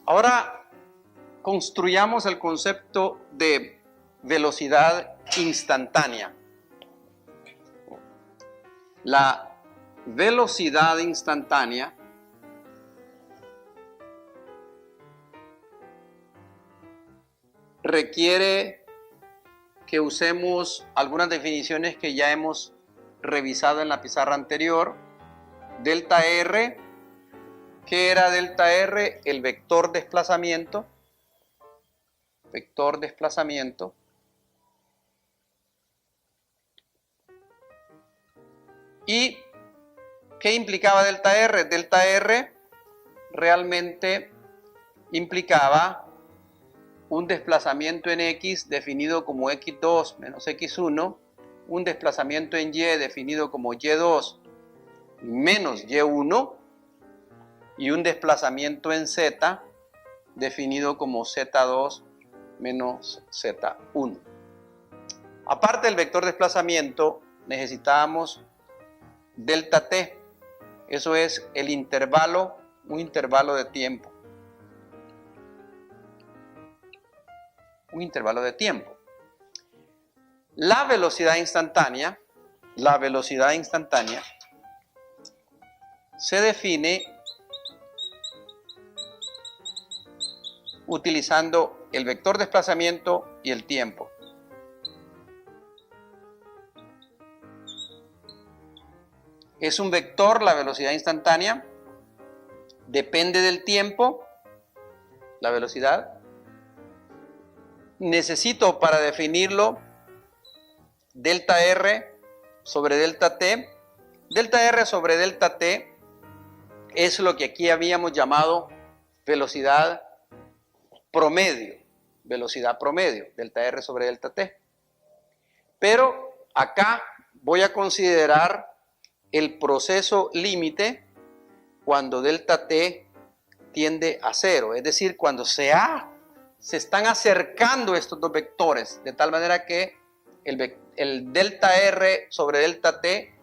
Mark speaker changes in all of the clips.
Speaker 1: Ahora construyamos el concepto de velocidad instantánea. La velocidad instantánea requiere que usemos algunas definiciones que ya hemos revisado en la pizarra anterior. Delta R, ¿qué era delta R? El vector desplazamiento. Vector desplazamiento. ¿Y qué implicaba delta R? Delta R realmente implicaba un desplazamiento en X definido como X2 menos X1, un desplazamiento en Y definido como Y2 menos Y1 y un desplazamiento en Z definido como Z2 menos Z1. Aparte del vector desplazamiento, necesitábamos delta T, eso es el intervalo, un intervalo de tiempo. Un intervalo de tiempo. La velocidad instantánea se define utilizando el vector desplazamiento y el tiempo. Es un vector, la velocidad instantánea, depende del tiempo, la velocidad. Necesito para definirlo delta R sobre delta T. Delta R sobre delta T es lo que aquí habíamos llamado velocidad promedio. Velocidad promedio, delta R sobre delta T. Pero acá voy a considerar el proceso límite cuando delta T tiende a 0. Es decir, cuando se están acercando estos dos vectores, de tal manera que el delta R sobre delta T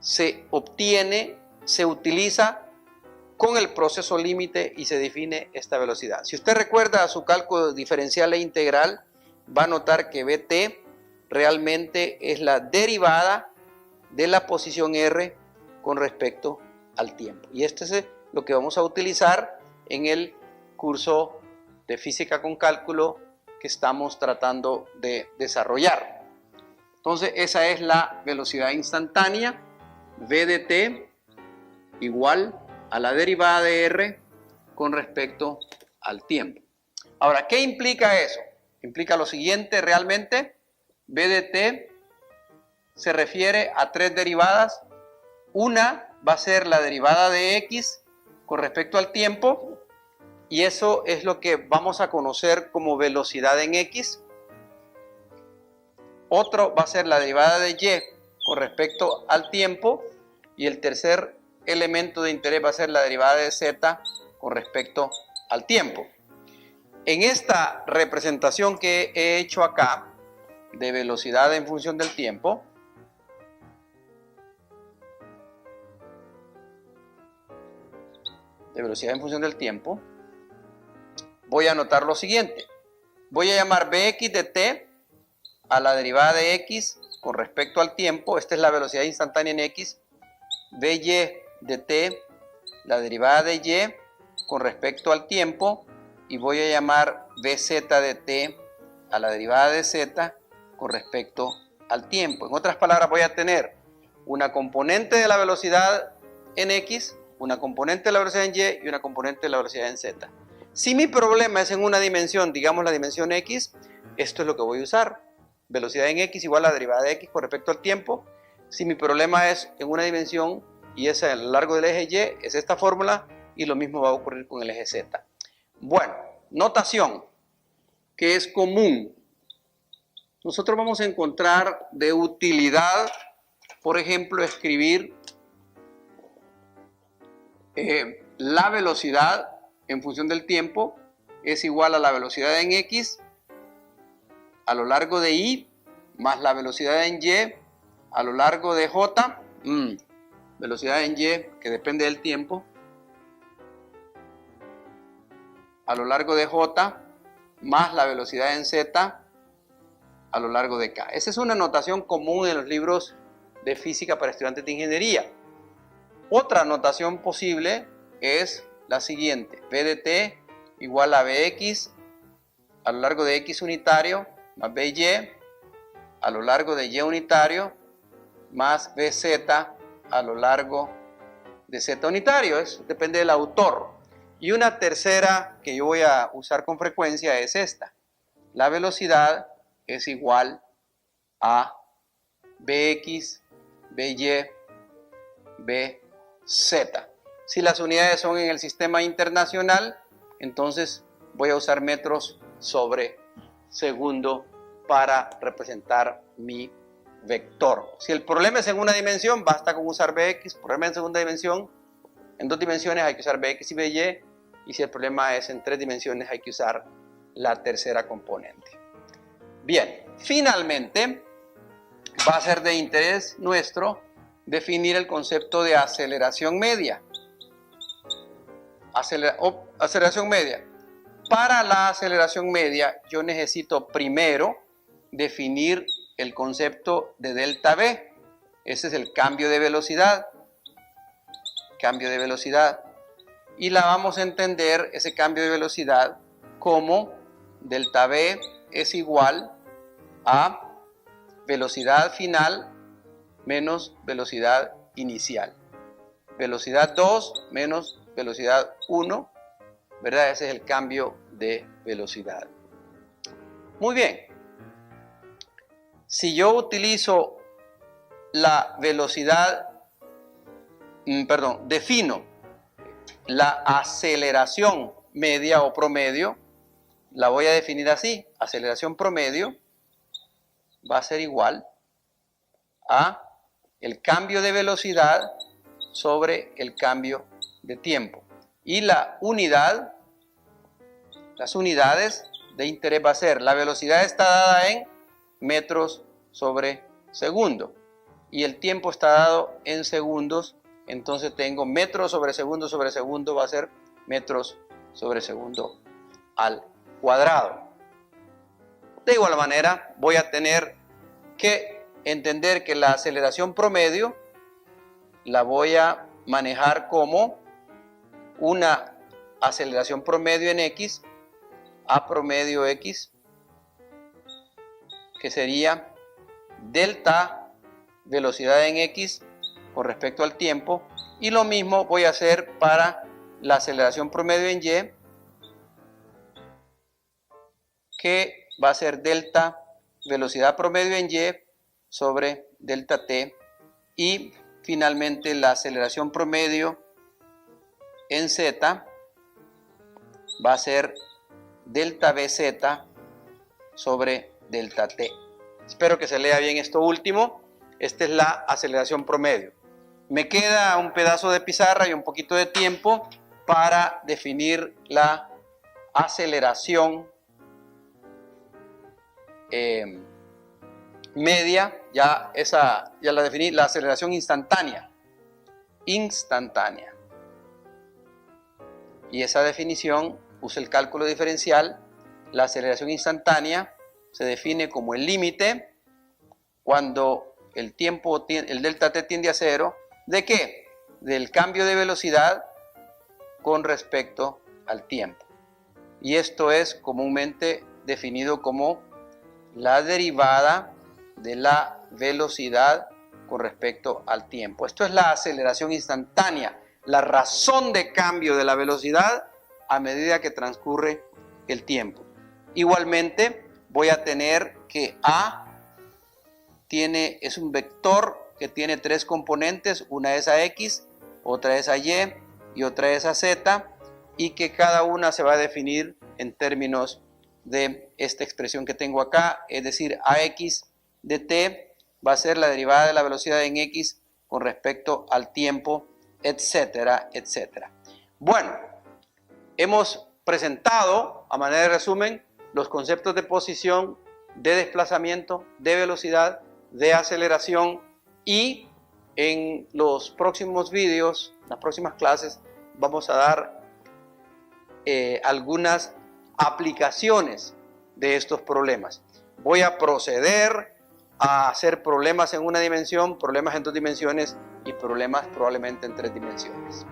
Speaker 1: se utiliza con el proceso límite y se define esta velocidad. Si usted recuerda su cálculo diferencial e integral, va a notar que BT realmente es la derivada de la posición R con respecto al tiempo. Y esto es lo que vamos a utilizar en el curso de física con cálculo que estamos tratando de desarrollar. Entonces esa es la velocidad instantánea, V de t igual a la derivada de R con respecto al tiempo. Ahora, ¿qué implica eso? Implica lo siguiente realmente: V de t se refiere a tres derivadas. Una va a ser la derivada de X con respecto al tiempo, y eso es lo que vamos a conocer como velocidad en X. Otro va a ser la derivada de Y con respecto al tiempo, y el tercer elemento de interés va a ser la derivada de Z con respecto al tiempo. En esta representación que he hecho acá de velocidad en función del tiempo, voy a anotar lo siguiente. Voy a llamar Bx de t a la derivada de x con respecto al tiempo. Esta es la velocidad instantánea en x. By de t, la derivada de y con respecto al tiempo. Y voy a llamar Bz de t a la derivada de z con respecto al tiempo. En otras palabras, voy a tener una componente de la velocidad en x, una componente de la velocidad en y una componente de la velocidad en z. Si mi problema es en una dimensión, digamos la dimensión x, esto es lo que voy a usar. Velocidad en x igual a la derivada de x con respecto al tiempo. Si mi problema es en una dimensión y es a lo largo del eje y, es esta fórmula, y lo mismo va a ocurrir con el eje z. Bueno, notación que es común. Nosotros vamos a encontrar de utilidad, por ejemplo, escribir la velocidad en función del tiempo es igual a la velocidad en x a lo largo de y más la velocidad en y a lo largo de j, velocidad en y que depende del tiempo, a lo largo de J más la velocidad en Z a lo largo de K. Esa es una notación común en los libros de física para estudiantes de ingeniería. Otra notación posible es la siguiente: V de t igual a Bx a lo largo de X unitario más By a lo largo de Y unitario más Bz a lo largo de Z unitario. Eso depende del autor. Y una tercera que yo voy a usar con frecuencia es esta: la velocidad es igual a Bx, By, Bz. Si las unidades son en el sistema internacional, entonces voy a usar metros sobre segundo para representar mi vector. Si el problema es en una dimensión, basta con usar Bx. Problema en segunda dimensión, en 2 dimensiones hay que usar Bx y By. Y si el problema es en 3 dimensiones, hay que usar la tercera componente. Bien, finalmente va a ser de interés nuestro definir el concepto de aceleración media. Aceleración media. Para la aceleración media, yo necesito primero definir el concepto de delta V. Ese es el cambio de velocidad. Cambio de velocidad. Y la vamos a entender, ese cambio de velocidad, como delta V es igual a velocidad final menos velocidad inicial. Velocidad 2 menos velocidad 1, ¿verdad? Ese es el cambio de velocidad. Muy bien. Si yo utilizo la velocidad, defino la aceleración media o promedio, la voy a definir así: aceleración promedio va a ser igual a el cambio de velocidad sobre el cambio de tiempo. Y la unidad, las unidades de interés va a ser, la velocidad está dada en metros sobre segundo y el tiempo está dado en segundos. Entonces tengo metros sobre segundo va a ser metros sobre segundo al cuadrado. De igual manera, voy a tener que entender que la aceleración promedio la voy a manejar como una aceleración promedio en X, A promedio X, que sería delta velocidad en X con respecto al tiempo, y lo mismo voy a hacer para la aceleración promedio en Y, que va a ser delta velocidad promedio en Y sobre delta t, y finalmente la aceleración promedio en Z va a ser delta Bz sobre delta t. Espero que se lea bien esto último. Esta es la aceleración promedio. Me queda un pedazo de pizarra y un poquito de tiempo para definir la aceleración media. Ya la definí, la aceleración instantánea. Y esa definición usa el cálculo diferencial. La aceleración instantánea se define como el límite cuando el delta t tiende a cero. ¿De qué? Del cambio de velocidad con respecto al tiempo. Y esto es comúnmente definido como la derivada de la velocidad con respecto al tiempo. Esto es la aceleración instantánea, la razón de cambio de la velocidad a medida que transcurre el tiempo. Igualmente voy a tener que A es un vector que tiene 3 componentes: una es a X, otra es a Y y otra es a Z, y que cada una se va a definir en términos de esta expresión que tengo acá, es decir, AX de t va a ser la derivada de la velocidad en X con respecto al tiempo, etcétera, etcétera. Bueno, hemos presentado a manera de resumen los conceptos de posición, de desplazamiento, de velocidad, de aceleración, y en los próximos vídeos, las próximas clases, vamos a dar algunas aplicaciones de estos problemas. Voy a proceder a hacer problemas en una dimensión, problemas en 2 dimensiones y problemas probablemente en 3 dimensiones.